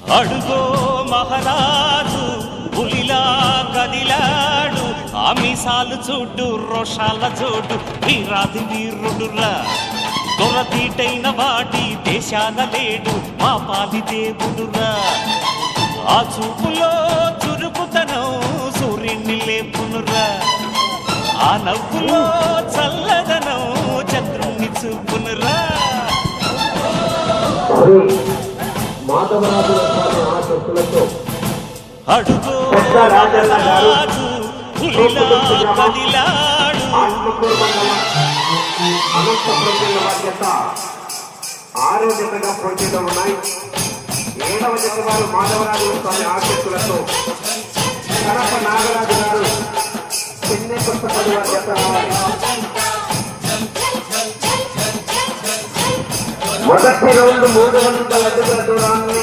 అడుగో మహారాజు పులిలా కదిలాడు, ఆమిసాలు చూడు రోషాల చూడు, వీరాది వీరుడురా. దొరతీటైన వాడి దేశాన లేడు, మా పాలి దేవుడురా. ఆ చూపులో చురుకుతనం సూర్యుని లేపునురా, ఆ నవ్వులో చల్లదనం చంద్రుణ్ణి చూపునురా. అడుగో రాజు పులిలా కదిలాడు. ఆరో జతగా పోటీలో ఉన్నాయి. 7వ జత వారు మాధవరాజు స్వామి ఆశీస్సులతో కడప నాగరాజు గారు చెన్నై కొత్తపల్లి వారి జత రావాలి. మొదటి రౌండ్ 300 అడుగుల దూరాన్ని